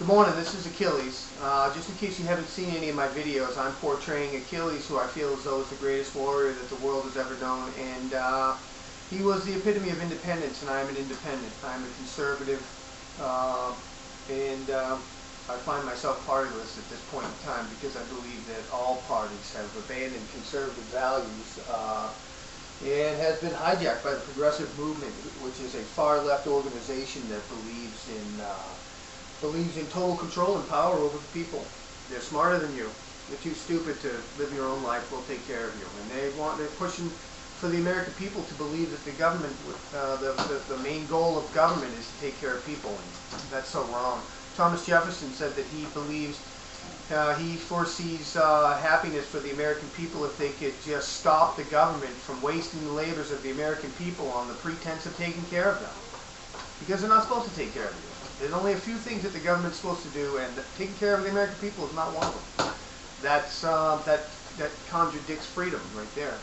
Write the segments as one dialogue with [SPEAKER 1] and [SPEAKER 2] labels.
[SPEAKER 1] Good morning, this is Achilles. Just in case you haven't seen any of my videos, I'm portraying Achilles, who I feel as though is the greatest warrior that the world has ever known. And he was the epitome of independence, and I am an independent. I'm a conservative, and I find myself partyless at this point in time because I believe that all parties have abandoned conservative values and has been hijacked by the progressive movement, which is a far-left organization that believes in total control and power over the people. They're smarter than you. You're too stupid to live your own life. We'll take care of you. And they're pushing for the American people to believe that the government, the main goal of government is to take care of people. And that's so wrong. Thomas Jefferson said that he believes, he foresees happiness for the American people if they could just stop the government from wasting the labors of the American people on the pretense of taking care of them. Because they're not supposed to take care of you. There's only a few things that the government's supposed to do, and taking care of the American people is not one of them. That contradicts freedom right there.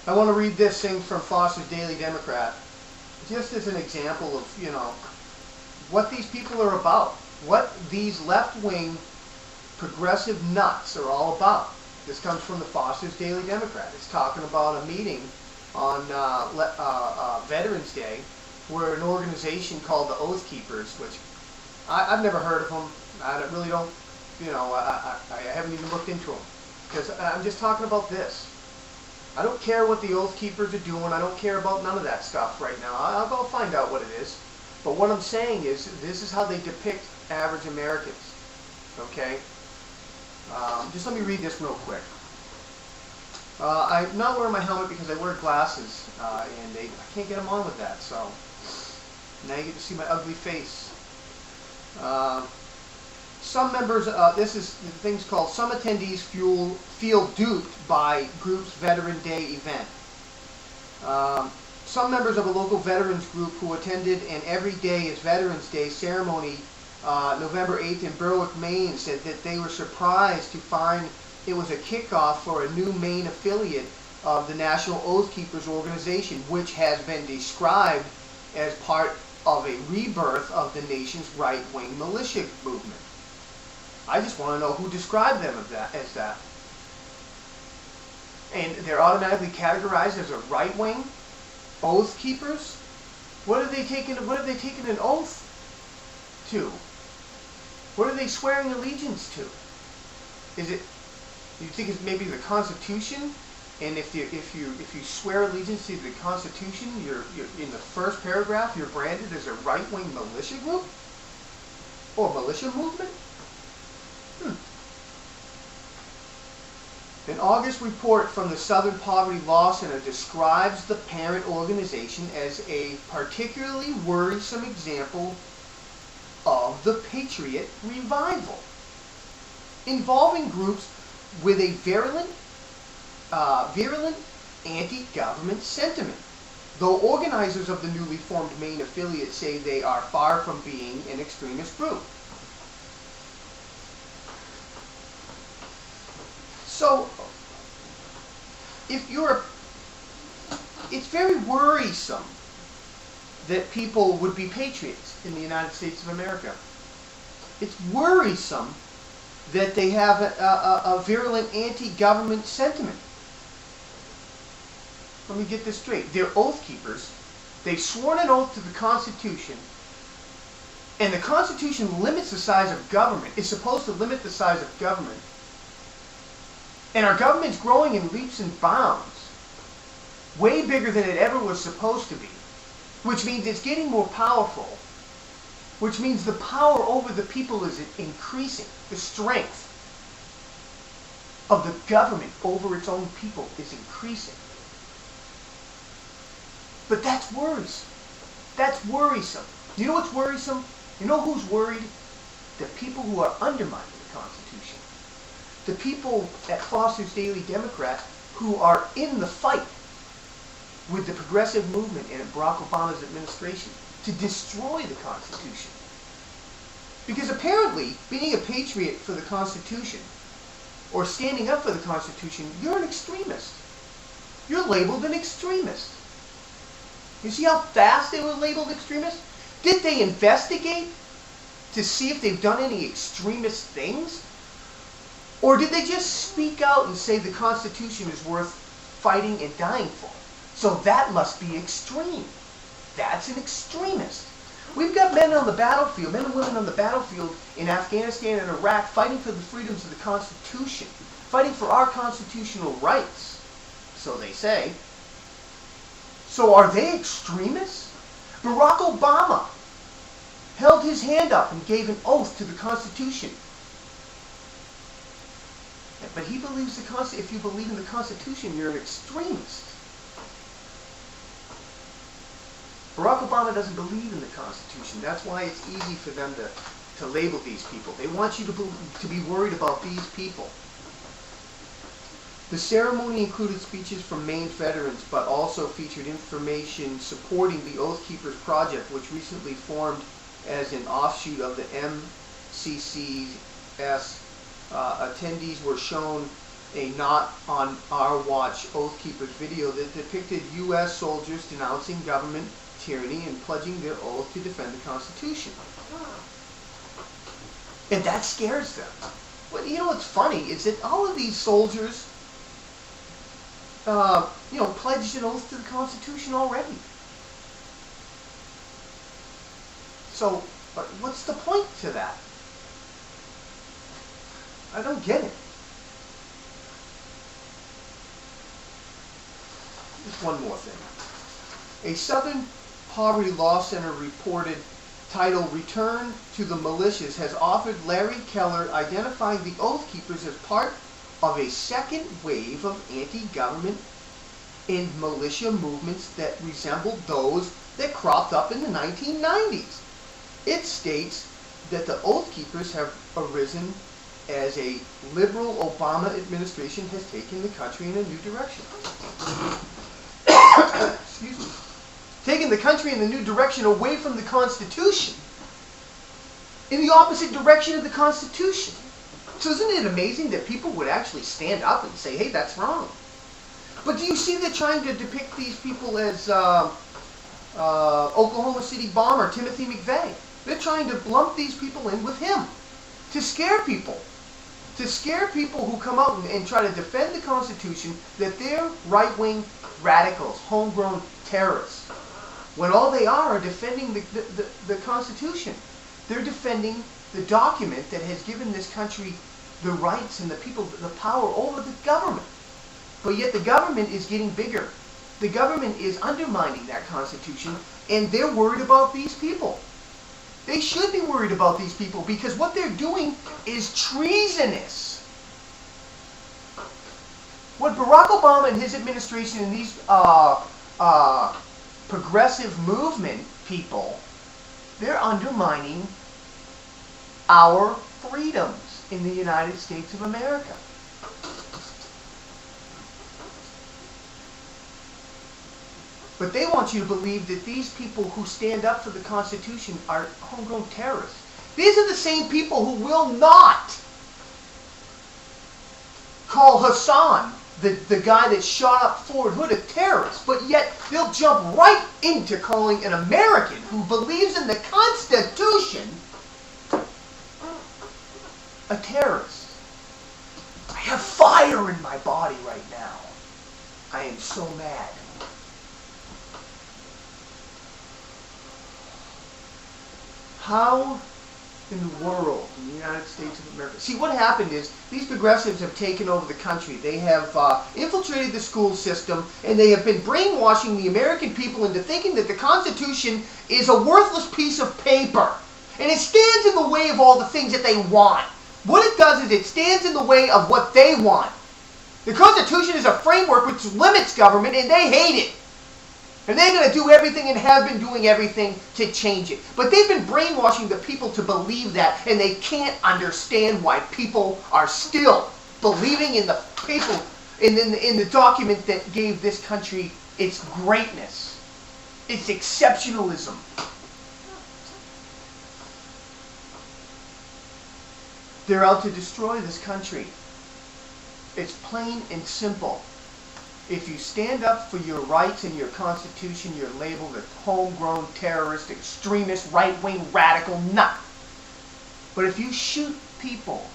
[SPEAKER 1] I want to read this thing from Foster's Daily Democrat, just as an example of, what these people are about, what these left-wing progressive nuts are all about. This comes from the Foster's Daily Democrat. It's talking about a meeting on Veterans Day, where an organization called the Oath Keepers, which I've never heard of them. I really don't, I haven't even looked into them. Because I'm just talking about this. I don't care what the Oath Keepers are doing. I don't care about none of that stuff right now. I'll go find out what it is. But what I'm saying is, this is how they depict average Americans. Okay? Just let me read this real quick. I'm not wearing my helmet because I wear glasses, and I can't get them on with that, so now you get to see my ugly face. Some members, this is things called, some attendees feel duped by group's Veteran Day event. Some members of a local veterans group who attended an Every Day is Veterans Day ceremony November 8th in Berwick, Maine, said that they were surprised to find it was a kickoff for a new Maine affiliate of the National Oath Keepers organization, which has been described as part of a rebirth of the nation's right-wing militia movement. I just want to know who described them as that. And they're automatically categorized as a right-wing oath keepers? What have they taken an oath to? What are they swearing allegiance to? Is it, you think it's maybe the Constitution? And if you swear allegiance to the Constitution, you're in the first paragraph, you're branded as a right-wing militia group? Or militia movement? An August report from the Southern Poverty Law Center describes the parent organization as a particularly worrisome example of the Patriot Revival, involving groups with a virulent anti-government sentiment, though organizers of the newly formed Maine affiliate say they are far from being an extremist group. So, it's very worrisome that people would be patriots in the United States of America. It's worrisome that they have a virulent anti-government sentiment. Let me get this straight. They're oath keepers. They've sworn an oath to the Constitution. And the Constitution limits the size of government. It's supposed to limit the size of government. And our government's growing in leaps and bounds. Way bigger than it ever was supposed to be. Which means it's getting more powerful. Which means the power over the people is increasing. The strength of the government over its own people is increasing. But that's worrisome. That's worrisome. You know what's worrisome? You know who's worried? The people who are undermining the Constitution. The people at Foster's Daily Democrat who are in the fight with the progressive movement and Barack Obama's administration to destroy the Constitution. Because apparently, being a patriot for the Constitution, or standing up for the Constitution, you're an extremist. You're labeled an extremist. You see how fast they were labeled extremists? Did they investigate? to see if they've done any extremist things? Or did they just speak out and say the Constitution is worth fighting and dying for? So that must be extreme. That's an extremist. We've got men on the battlefield, men and women on the battlefield in Afghanistan and Iraq fighting for the freedoms of the Constitution, fighting for our constitutional rights, so they say. So are they extremists? Barack Obama held his hand up and gave an oath to the Constitution. But he believes if you believe in the Constitution, you're an extremist. Barack Obama doesn't believe in the Constitution. That's why it's easy for them to label these people. They want you to be worried about these people. The ceremony included speeches from Maine veterans, but also featured information supporting the Oath Keepers Project, which recently formed as an offshoot of the MCCS. Attendees were shown a Not on Our Watch Oath Keepers video that depicted U.S. soldiers denouncing government tyranny and pledging their oath to defend the Constitution. And that scares them. Well, you know what's funny is that all of these soldiers, pledged an oath to the Constitution already. So, what's the point to that? I don't get it. Just one more thing. A Southern Poverty Law Center reported titled "Return to the Militias" has offered Larry Keller identifying the Oath Keepers as part of a second wave of anti-government and militia movements that resembled those that cropped up in the 1990s. It states that the Oath Keepers have arisen as a liberal Obama administration has taken the country in a new direction. Excuse me. Taking the country in the new direction away from the Constitution, in the opposite direction of the Constitution. So isn't it amazing that people would actually stand up and say, hey, that's wrong? But do you see they're trying to depict these people as Oklahoma City bomber Timothy McVeigh? They're trying to lump these people in with him to scare people. To scare people who come out and try to defend the Constitution that they're right-wing radicals, homegrown terrorists. When all they are defending the Constitution. They're defending the document that has given this country the rights and the people the power over the government. But yet the government is getting bigger. The government is undermining that Constitution, and they're worried about these people. They should be worried about these people because what they're doing is treasonous. What Barack Obama and his administration and these progressive movement people, they're undermining our freedoms in the United States of America. But they want you to believe that these people who stand up for the Constitution are homegrown terrorists. These are the same people who will not call Hassan, the guy that shot up Fort Hood, a terrorist, but yet they'll jump right into calling an American who believes in the Constitution a terrorist. I have fire in my body right now. I am so mad. How in the world, in the United States of America? See, what happened is these progressives have taken over the country. They have infiltrated the school system, and they have been brainwashing the American people into thinking that the Constitution is a worthless piece of paper. And it stands in the way of all the things that they want. What it does is it stands in the way of what they want. The Constitution is a framework which limits government, and they hate it. And they're going to do everything and have been doing everything to change it. But they've been brainwashing the people to believe that, and they can't understand why people are still believing in the people, in the document that gave this country its greatness, its exceptionalism. They're out to destroy this country. It's plain and simple. If you stand up for your rights and your Constitution, you're labeled a homegrown terrorist, extremist, right-wing, radical nut. But if you shoot people,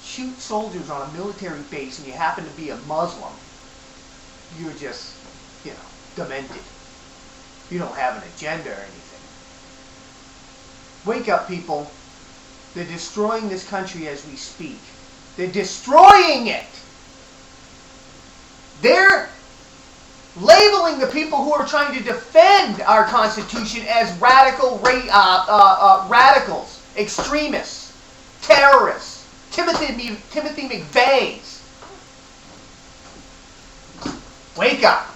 [SPEAKER 1] shoot soldiers on a military base and you happen to be a Muslim, you're just, demented. You don't have an agenda or anything. Wake up, people. They're destroying this country as we speak. They're destroying it. They're labeling the people who are trying to defend our Constitution as radicals, extremists, terrorists, Timothy McVeighs. Wake up.